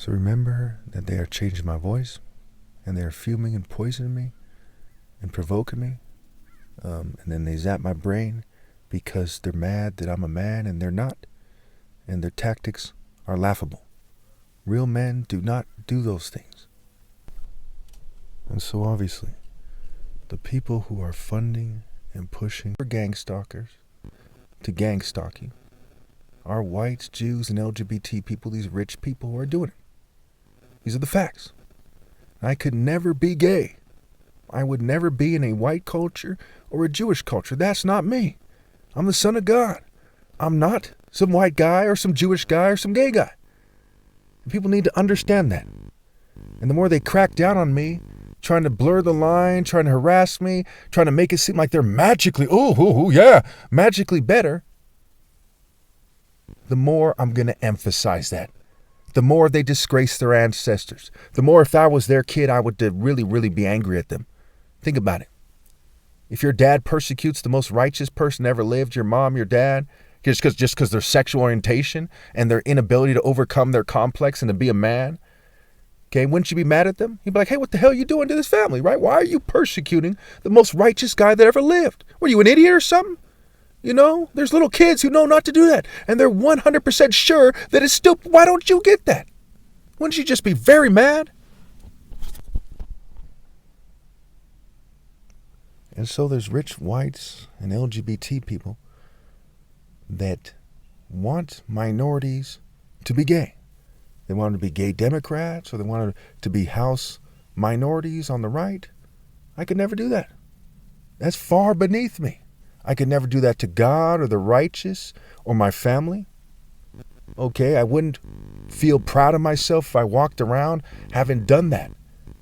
So remember that they are changing my voice, and they are fuming and poisoning me and provoking me. And then they zap my brain because they're mad that I'm a man and they're not. And their tactics are laughable. Real men do not do those things. And so obviously, the people who are funding and pushing for gang stalkers to gang stalking are whites, Jews, and LGBT people, these rich people who are doing it. These are the facts. I could never be gay. I would never be in a white culture or a Jewish culture. That's not me. I'm the son of God. I'm not some white guy or some Jewish guy or some gay guy. People need to understand that. And the more they crack down on me, trying to blur the line, trying to harass me, trying to make it seem like they're magically, magically better, the more I'm going to emphasize that. The more they disgrace their ancestors. The more if I was their kid, I would really, really be angry at them. Think about it. If your dad persecutes the most righteous person ever lived, your mom, your dad, just because their sexual orientation and their inability to overcome their complex and to be a man, okay, wouldn't you be mad at them? You'd be like, hey, what the hell are you doing to this family, right? Why are you persecuting the most righteous guy that ever lived? Were you an idiot or something? You know, there's little kids who know not to do that, and they're 100% sure that it's stupid. Why don't you get that? Wouldn't you just be very mad? And so there's rich whites and LGBT people that want minorities to be gay. They want them to be gay Democrats, or they want them to be House minorities on the right. I could never do that. That's far beneath me. I could never do that to God or the righteous or my family. Okay, I wouldn't feel proud of myself if I walked around having done that.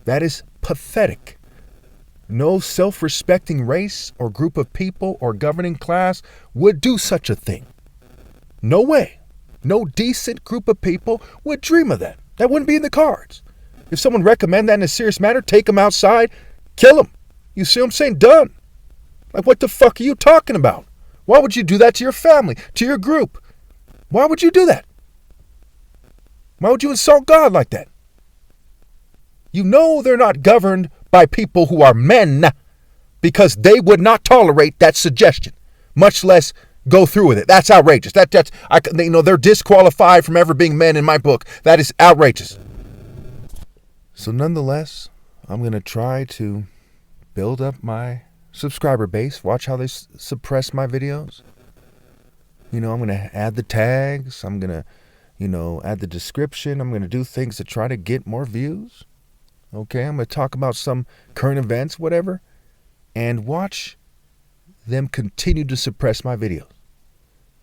That is pathetic. No self-respecting race or group of people or governing class would do such a thing. No way. No decent group of people would dream of that. That wouldn't be in the cards. If someone recommend that in a serious matter, take them outside, kill them. You see what I'm saying? Done. Like, what the fuck are you talking about? Why would you do that to your family, to your group? Why would you do that? Why would you insult God like that? You know they're not governed by people who are men, because they would not tolerate that suggestion, much less go through with it. That's outrageous. They're disqualified from ever being men in my book. That is outrageous. So nonetheless, I'm going to try to build up my subscriber base. Watch how they suppress my videos. I'm going to add the tags. I'm going to, add the description. I'm going to do things to try to get more views. Okay, I'm going to talk about some current events, whatever, and watch them continue to suppress my videos.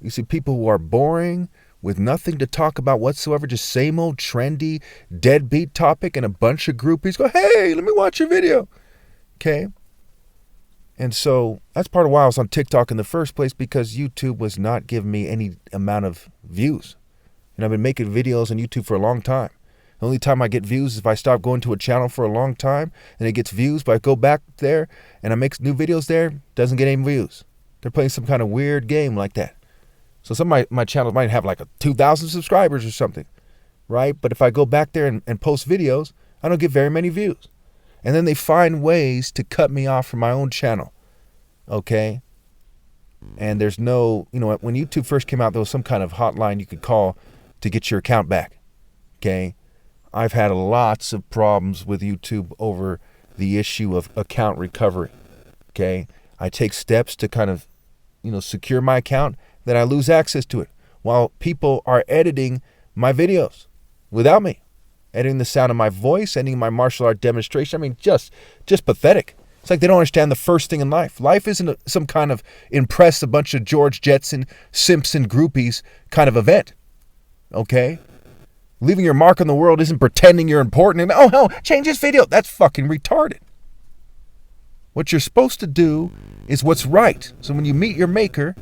You see people who are boring, with nothing to talk about whatsoever, just same old trendy, deadbeat topic, and a bunch of groupies go, hey, let me watch your video. Okay? And so that's part of why I was on TikTok in the first place, because YouTube was not giving me any amount of views. And I've been making videos on YouTube for a long time. The only time I get views is if I stop going to a channel for a long time and it gets views, but I go back there and I make new videos there, doesn't get any views. They're playing some kind of weird game like that. So some of my channels might have like 2,000 subscribers or something, right? But if I go back there and post videos, I don't get very many views. And then they find ways to cut me off from my own channel, okay? And there's no, when YouTube first came out, there was some kind of hotline you could call to get your account back, okay? I've had lots of problems with YouTube over the issue of account recovery, okay? I take steps to kind of, secure my account, then I lose access to it while people are editing my videos without me, editing the sound of my voice, editing my martial art demonstration. I mean, just pathetic. It's like they don't understand the first thing in life. Life isn't some kind of impress a bunch of George Jetson, Simpson groupies kind of event, okay? Leaving your mark on the world isn't pretending you're important and, oh, no, change this video. That's fucking retarded. What you're supposed to do is what's right. So when you meet your maker,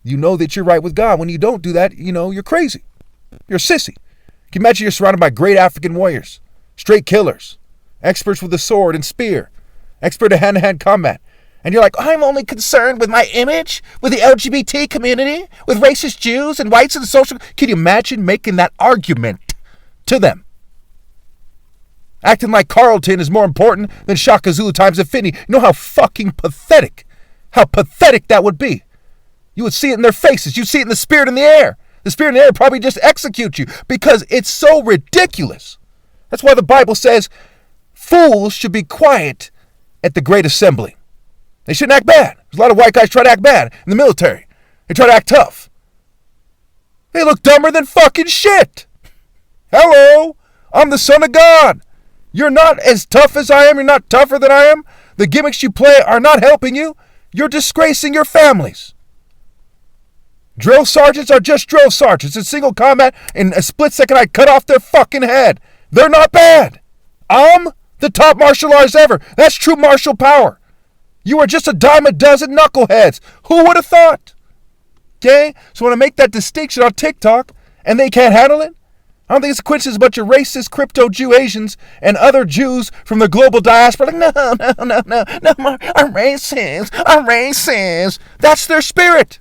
you know that you're right with God. When you don't do that, you're crazy. You're a sissy. Can you imagine you're surrounded by great African warriors, straight killers, experts with the sword and spear, expert at hand-to-hand combat. And you're like, I'm only concerned with my image, with the LGBT community, with racist Jews and whites and social. Can you imagine making that argument to them? Acting like Carlton is more important than Shaka Zulu times infinity. You know how fucking pathetic, that would be. You would see it in their faces. You'd see it in the spirit in the air. The spirit in the air would probably just execute you because it's so ridiculous. That's why the Bible says fools should be quiet at the great assembly. They shouldn't act bad. There's a lot of white guys try to act bad in the military. They try to act tough. They look dumber than fucking shit. Hello, I'm the son of God. You're not as tough as I am. You're not tougher than I am. The gimmicks you play are not helping you. You're disgracing your families. Drill sergeants are just drill sergeants. In single combat, in a split second, I cut off their fucking head. They're not bad. I'm the top martial artist ever. That's true martial power. You are just a dime a dozen knuckleheads. Who would have thought? Okay? So when I make that distinction on TikTok and they can't handle it, I don't think it's a coincidence a bunch of racist crypto-Jew Asians and other Jews from the global diaspora like, no, I'm racist. That's their spirit.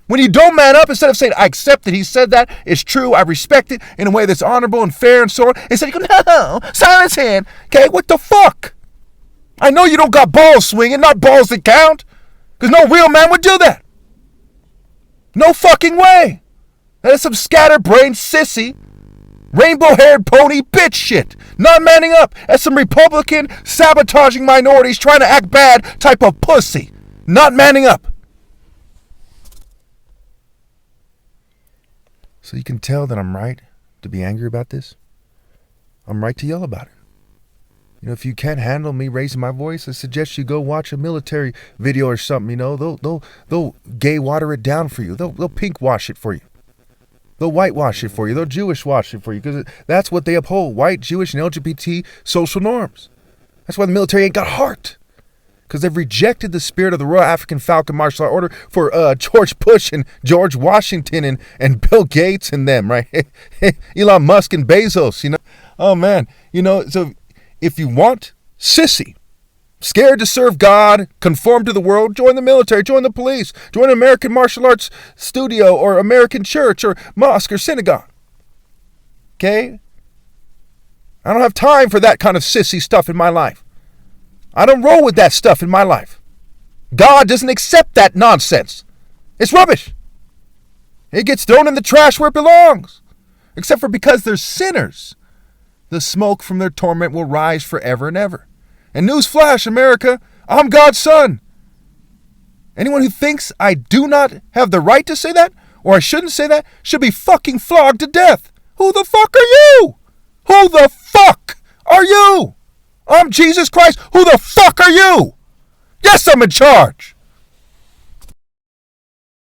When you don't man up, instead of saying, I accept that he said that, it's true, I respect it in a way that's honorable and fair and so on, instead you go, no, silence him. Okay, what the fuck? I know you don't got balls swinging, not balls that count, because no real man would do that. No fucking way. That is some scatterbrained sissy, rainbow-haired pony bitch shit. Not manning up. That's some Republican sabotaging minorities trying to act bad type of pussy. Not manning up. So you can tell that I'm right to be angry about this. I'm right to yell about it. You know, if you can't handle me raising my voice, I suggest you go watch a military video or something. You know, they'll gay water it down for you. They'll pink wash it for you. They'll whitewash it for you. They'll Jewish wash it for you because that's what they uphold: white, Jewish, and LGBT social norms. That's why the military ain't got heart, because they've rejected the spirit of the Royal African Falcon Martial Art Order for George Bush and George Washington and Bill Gates and them, right? Elon Musk and Bezos, you know. Oh man, you know. So if you want sissy, scared to serve God, conform to the world, join the military, join the police, join an American martial arts studio or American church or mosque or synagogue. Okay? I don't have time for that kind of sissy stuff in my life. I don't roll with that stuff in my life. God doesn't accept that nonsense. It's rubbish. It gets thrown in the trash where it belongs. Except for because they're sinners, the smoke from their torment will rise forever and ever. And newsflash, America, I'm God's son. Anyone who thinks I do not have the right to say that, or I shouldn't say that, should be fucking flogged to death. Who the fuck are you? Who the fuck are you? I'm Jesus Christ. Who the fuck are you? Yes, I'm in charge.